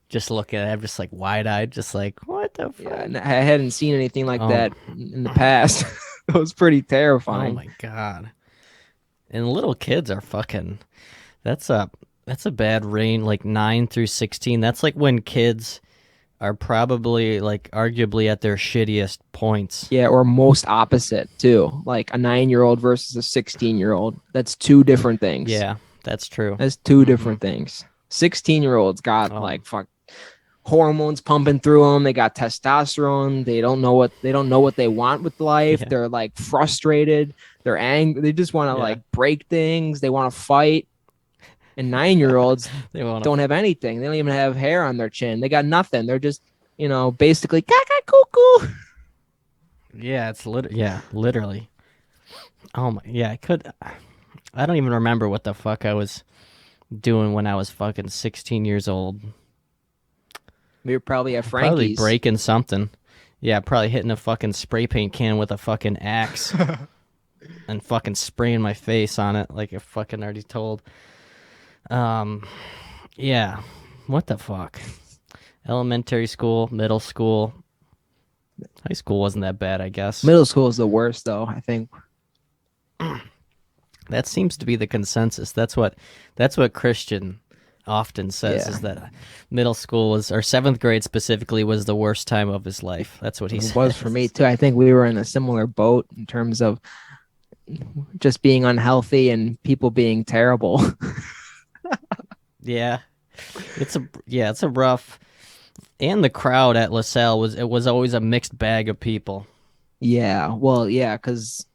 Just looking at it, just like wide eyed, just like, what the Yeah, fuck? and I hadn't seen anything like Oh, that in the past. It was pretty oh terrifying. my god. And little kids are fucking. That's a that's a bad range. Like 9 through 16. That's like when kids are probably like arguably at their shittiest points. Yeah, or most opposite too. Like a 9-year-old versus a 16-year-old. That's two different things. Yeah, that's true. That's two Mm-hmm. different things. 16-year-olds got Um, like fuck hormones pumping through them. They got testosterone. They don't know what they want with life. yeah, They're like frustrated. They're angry. They just want to yeah. like break things. They want to fight. And 9-year-olds They want to. don't have anything. They don't even have hair on their chin. They got nothing. They're just, basically caca cuckoo. Yeah, yeah, literally. Oh my, yeah. I could. I don't even remember what the fuck I was doing when I was fucking 16 years old. We were probably at Probably Frankie's. breaking something. Yeah, probably hitting a fucking spray paint can with a fucking axe and fucking spraying my face on it like I fucking already told. Um, yeah. What the fuck? Elementary school, middle school, high school wasn't that bad, I guess. Middle school is the worst, though, I think. That seems to be the consensus. That's what Christian often says Yeah, is that middle school was or 7th grade specifically was the worst time of his life. That's what he it was for me says. too. I think we were in a similar boat in terms of just being unhealthy and people being terrible. Yeah. It's a rough and the crowd at LaSalle was always a mixed bag of people. Yeah, well, yeah, because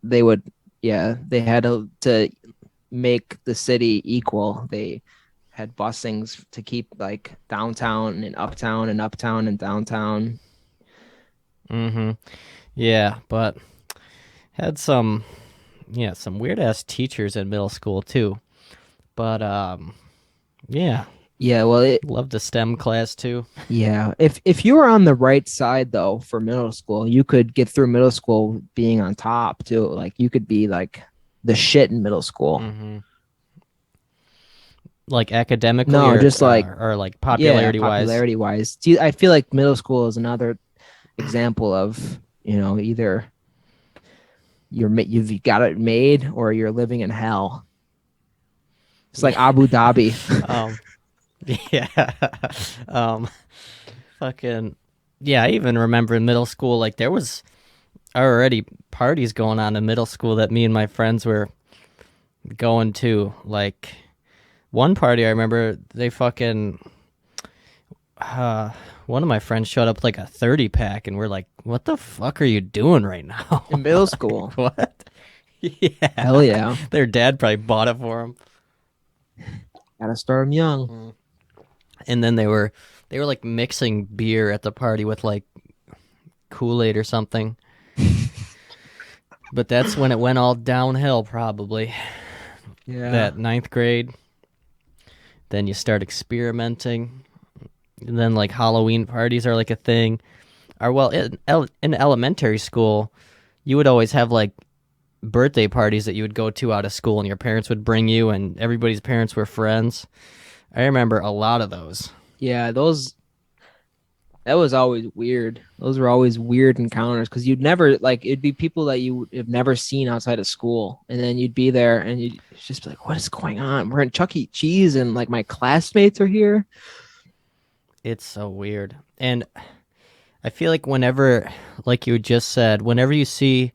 they would, yeah, they had to make the city equal. They had busings to keep like downtown and uptown and downtown. Mhm. Yeah, but had some weird ass teachers in middle school too. But yeah, Yeah, well, loved the STEM class too. yeah. If you were on the right side though for middle school, you could get through middle school being on top too. Like you could be like the shit in middle school. Mhm. Like academically No, just like or like yeah, popularity wise. popularity wise. See, I feel like middle school is another example of, either you've got it made or you're living in hell. It's like Abu Dhabi. um yeah. um fucking yeah, I even remember in middle school like there was already parties going on in middle school that me and my friends were going to. Like one party I remember they fucking uh one of my friends showed up with, like a 30 pack and we're like, what the fuck are you doing right now? In middle Like school. what? Yeah. Hell yeah. Their dad probably bought it for them. Gotta start them young. And then they were like mixing beer at the party with like Kool-Aid or something. But that's when it went all downhill probably. Yeah. That ninth grade. Then you start experimenting. And then like Halloween parties are like a thing. Or well, in elementary school, you would always have like birthday parties that you would go to out of school and your parents would bring you and everybody's parents were friends. I remember a lot of those. Yeah, that was always weird. Those were always weird encounters because you'd never like it'd be people that you would have never seen outside of school, and then you'd be there and you'd just be like, "What is going on? We're in Chuck E. Cheese, and like my classmates are here." It's so weird. And I feel like whenever, like you just said, whenever you see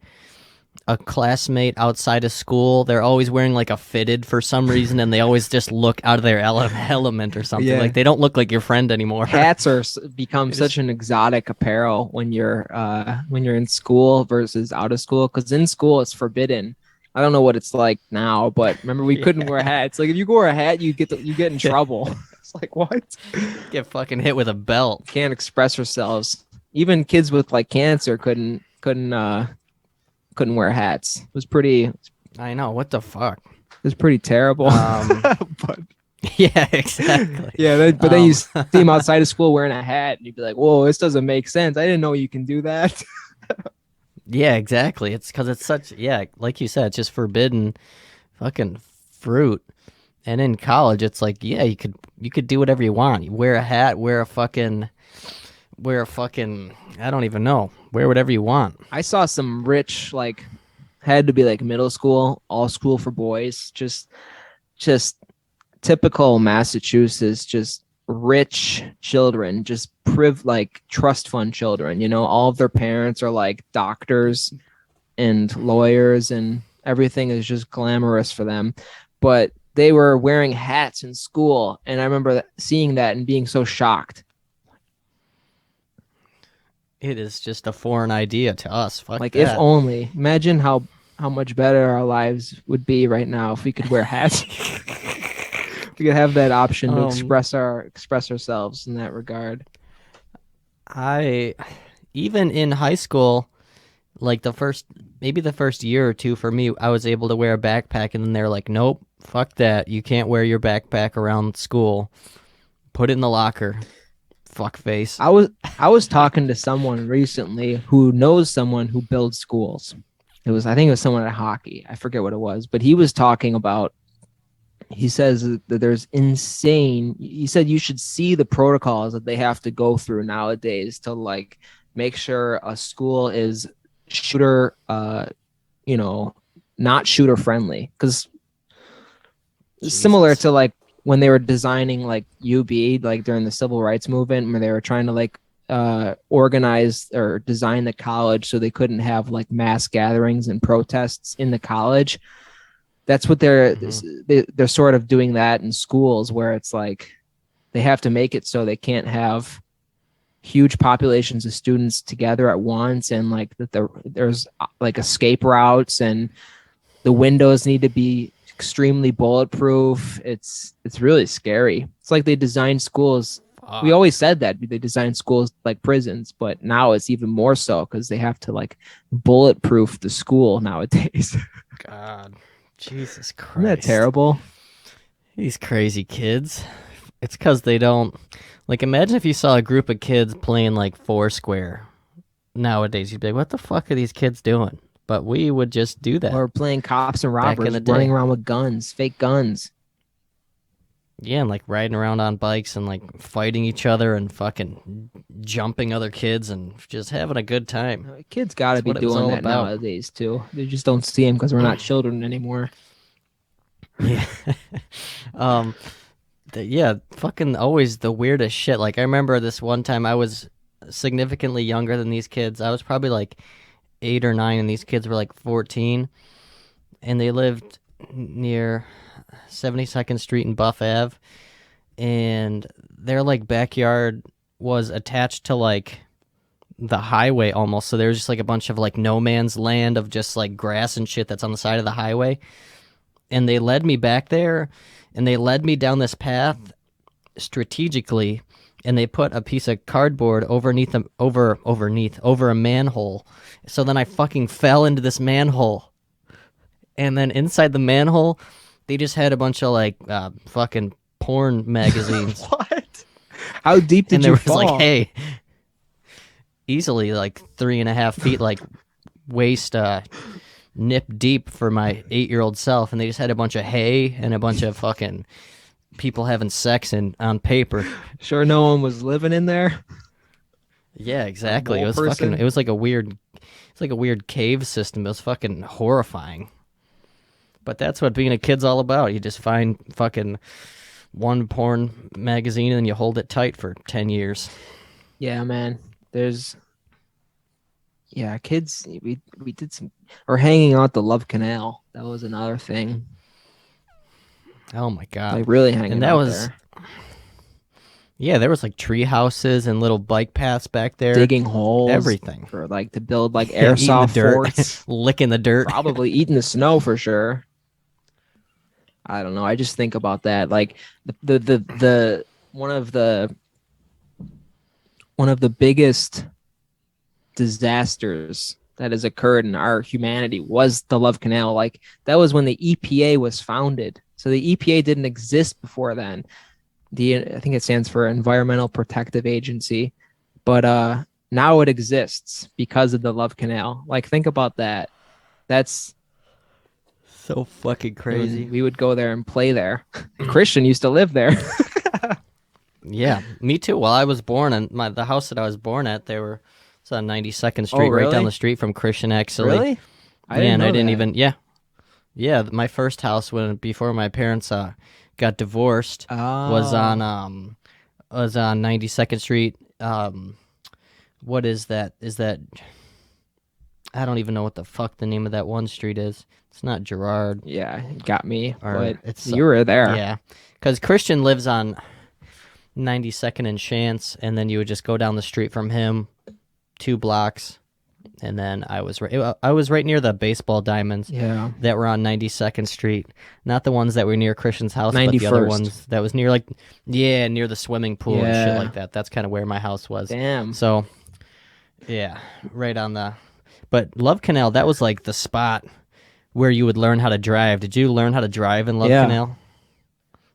a classmate outside of school. They're always wearing like a fitted for some reason, and they always just look out of their element or something. Yeah. Like they don't look like your friend anymore. Hats are become They such just an exotic apparel when you're in school versus out of school. Because in school it's forbidden. I don't know what it's like now, but remember we couldn't wear yeah, hats. Like if you wear a hat, you get in yeah. trouble. It's like what? Get fucking hit with a belt. Can't express ourselves. Even kids with like cancer couldn't wear hats. I know, what the fuck. It was pretty terrible. Um, But yeah, exactly. yeah, but then you Um, see him outside of school wearing a hat, and you'd be like, "Whoa, this doesn't make sense. I didn't know you can do that." yeah, exactly. It's because it's such, yeah, like you said, it's just forbidden fucking fruit. And in college, it's like, yeah, you could do whatever you want. You wear a hat, wear a fucking, I don't even know, wear whatever you want. I saw some rich, like, had to be like middle school, all school for boys, just typical Massachusetts, just rich children, just like trust fund children. You know, all of their parents are like doctors and lawyers, and everything is just glamorous for them. But they were wearing hats in school, and I remember seeing that and being so shocked. It is just a foreign idea to us. Fuck Like, if that. only, imagine how much better our lives would be right now if we could wear hats. We could have that option to Um, express ourselves in that regard. I, even in high school, like maybe the first year or two for me, I was able to wear a backpack, and then they're like, nope, fuck that. You can't wear your backpack around school. Put it in the locker. Fuck face. I was talking to someone recently who knows someone who builds schools. I think it was someone at hockey. I forget what it was, but he was talking about. He says that there's insane. He said you should see the protocols that they have to go through nowadays to like make sure a school is shooter, you know, not shooter friendly. Because similar Jesus. to like when they were designing like UB, like during the civil rights movement, where they were trying to like organize or design the college so they couldn't have like mass gatherings and protests in the college. That's what Hmm. they're sort of doing that in schools, where it's like they have to make it so they can't have huge populations of students together at once, and like that there's like escape routes, and the windows need to be extremely bulletproof. It's really scary. It's like they design schools. We Fuck. always said that they design schools like prisons, but now it's even more so because they have to like bulletproof the school nowadays. God. Jesus Isn't that Christ. terrible? These crazy kids. It's because they don't. Like, imagine if you saw a group of kids playing, like, Foursquare nowadays. You'd be like, what the fuck are these kids doing? But we would just do that Or playing cops and back in robbers, the running day. around with guns, fake guns. Yeah, and, like, riding around on bikes and, like, fighting each other and fucking jumping other kids and just having a good time. Kids got to That's be what it was doing all that about. nowadays too. They just don't see them because we're not children anymore. Yeah. um, yeah, fucking always the weirdest shit. Like I remember this one time I was significantly younger than these kids. I was probably like 8 or 9, and these kids were like 14, and they lived near 72nd Street and Buff Ave, and their like backyard was attached to like the highway almost. So there was just like a bunch of like no man's land of just like grass and shit that's on the side of the highway, and they led me back there, and they led me down this path strategically, and they put a piece of cardboard over a manhole. So then I fucking fell into this manhole, and then inside the manhole they just had a bunch of like fucking porn magazines. What? How deep And did there you was like, fall? hey, easily like 3.5 feet, like waist nip deep for my 8-year-old self, and they just had a bunch of hay and a bunch of fucking people having sex in on paper. Sure, no one was living in there. Yeah, Not a exactly. It mole was fucking. person. It was like a weird. It's like a weird cave system. It was fucking horrifying. But that's what being a kid's all about. You just find fucking one porn magazine and you hold it tight for 10 years. Yeah, man. There's Yeah, kids, we did some, or hanging out the Love Canal. That was another thing. Oh my god. Like really And hanging that out was there, yeah, there was like tree houses and little bike paths back there. digging holes Everything. for like to build like Yeah, eating the airsoft dirt, forts. licking the dirt. Probably eating the snow for sure. I don't know. I just think about that. Like the one of the one of the biggest disasters that has occurred in our humanity was the Love Canal. Like that was when the EPA was founded. So the EPA didn't exist before then. I think it stands for Environmental Protective Agency, but now it exists because of the Love Canal. Like think about that. That's So fucking and crazy. we would go there and play there. Christian used to live there. Yeah, me too. Well, I was born in the house that I was born at. It's on 92nd Oh, Street, right down really? the street from Christian. Actually, Really? I yeah, didn't and I know didn't that. even yeah. My first house when before my parents got divorced was on Oh, 92nd Street. What is that? Is that I don't even know what the fuck the name of that one street is. It's not Gerard yeah, it got me, or but it's you were there. yeah, because Christian lives on 92nd and Chance, and then you would just go down the street from him 2 blocks, and then I was right near the baseball diamonds Yeah. that were on 92nd Street, not the ones that were near Christian's house, but the other 91st. ones that was near like yeah near the swimming pool and shit Yeah. like that. That's kind of where my house was. Damn. So yeah, right on the. But Love Canal, that was like the spot where you would learn how to drive. Did you learn how to drive in Love Yeah. Canal?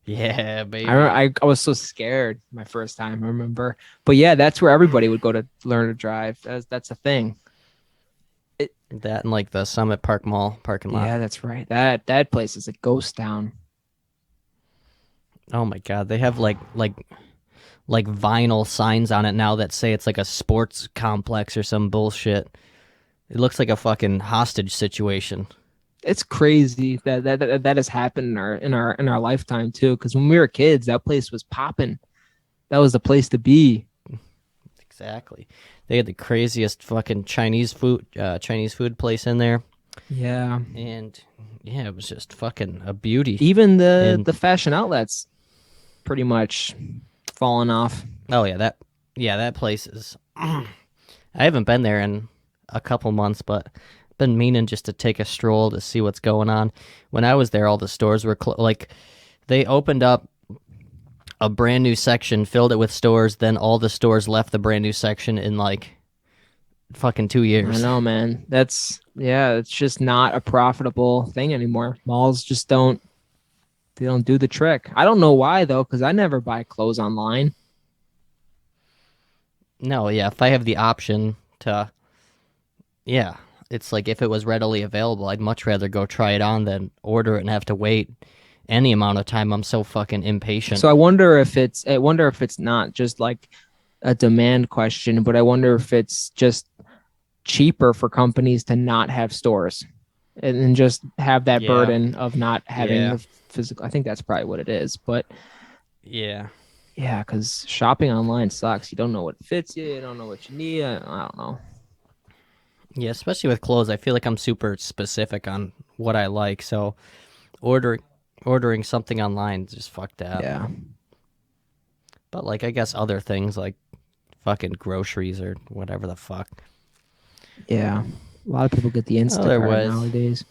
Yeah, baby. I was so scared my first time, I remember. But yeah, that's where everybody would go to learn to drive. That's a thing. It, That and like the Summit Park Mall parking lot. yeah, that's right. That place is a ghost town. Oh my god, they have like vinyl signs on it now that say it's like a sports complex or some bullshit. It looks like a fucking hostage situation. It's crazy that has happened in our lifetime too. Because when we were kids, that place was popping. That was the place to be. Exactly. They had the craziest fucking Chinese food place in there, Yeah. and yeah, it was just fucking a beauty. Even And the fashion outlets pretty much fallen off. oh yeah, that place is. I haven't been there in a couple months, but been meaning just to take a stroll to see what's going on. When I was there, all the stores were like they opened up a brand new section, filled it with stores, then all the stores left the brand new section in like fucking 2 I years. know, man. It's just not a profitable thing anymore. Malls just they don't do the trick. I don't know why though, because I never buy clothes online. No, yeah, if I have the option to yeah, it's like if it was readily available, I'd much rather go try it on than order it and have to wait any amount of time. I'm so fucking impatient. So I wonder if it's not just like a demand question, but I wonder if it's just cheaper for companies to not have stores and just have that Yeah. burden of not having Yeah. the physical. I think that's probably what it is. But Yeah. yeah, because shopping online sucks. You don't know what fits you. You don't know what you need. I don't know. Yeah, especially with clothes, I feel like I'm super specific on what I like. So ordering ordering something online is just fuck that. Yeah. But like I guess other things like fucking groceries or whatever the fuck. Yeah. A lot of people get the Instacart Otherwise, nowadays.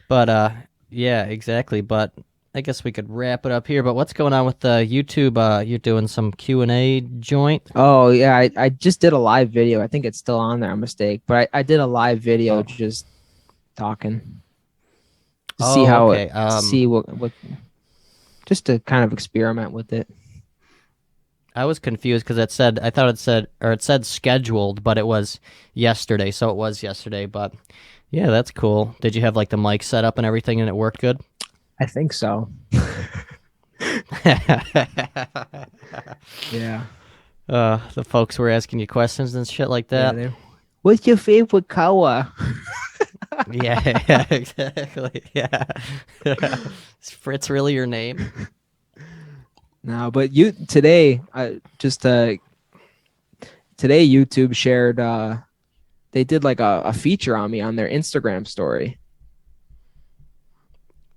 but yeah, exactly. But I guess we could wrap it up here. But what's going on with the YouTube? You're doing some Q&A joint. Oh yeah, I just did a live video. I think it's still on there. A mistake, but I did a live video Oh, just talking to see oh, how it okay. see what just to kind of experiment with it. I was confused because it said scheduled, but it was yesterday, so it was yesterday. But yeah, that's cool. Did you have like the mic set up and everything, and it worked good? I think so. Yeah. The folks were asking you questions and shit like Yeah. that. What's your favorite color? Yeah, exactly. Yeah. Is Fritz really your name? No, but you today, today YouTube shared they did like a feature on me on their Instagram story.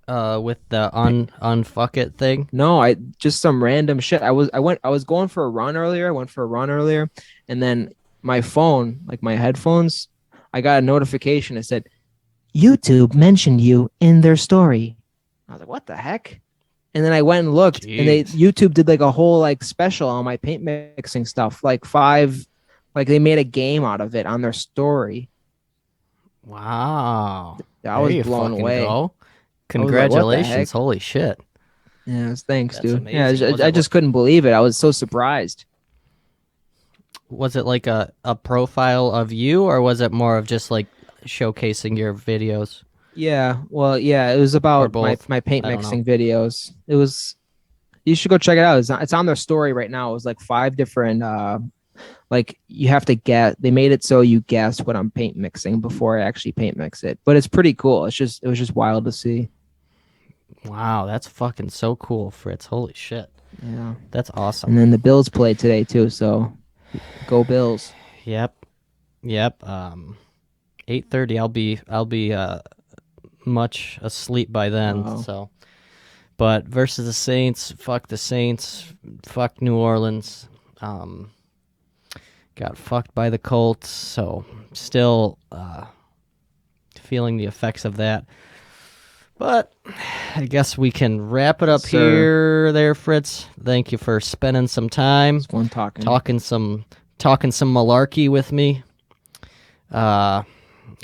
With the unfuck it thing. No, I just some random shit. I was going for a run earlier. I went for a run earlier, and then my phone, like my headphones, I got a notification. It said YouTube mentioned you in their story. I was like, what the heck? And then I went and looked, and Jeez. YouTube did like a whole like special on my paint mixing stuff, like five, like they made a game out of it on their story. Wow. I There was you blown fucking away. go. I was like, what the Congratulations. heck? Holy shit. Yeah, thanks, That's dude. Yeah, amazing. I just couldn't believe it. I was so surprised. Was it like a profile of you, or was it more of just like showcasing your videos, Yeah, well, yeah, it was or about both? my paint I don't know. mixing videos. It was you should go check it out. It's on their story right now. It was like five different like you have to guess. They made it so you guess what I'm paint mixing before I actually paint mix it. But it's pretty cool. It was just wild to see. Wow, that's fucking so cool, Fritz. Holy shit. Yeah. That's awesome. And then the Bills played today too, so go Bills. Yep. Yep. 8:30 I'll be much asleep by then, Oh, so but versus the Saints, fuck New Orleans. Um got fucked by the Colts, so still feeling the effects of that. But I guess we can wrap it up sir. here there, Fritz. Thank you for spending some time It's one talking. talking some malarkey with me. All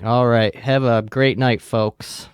right. Have a great night, folks.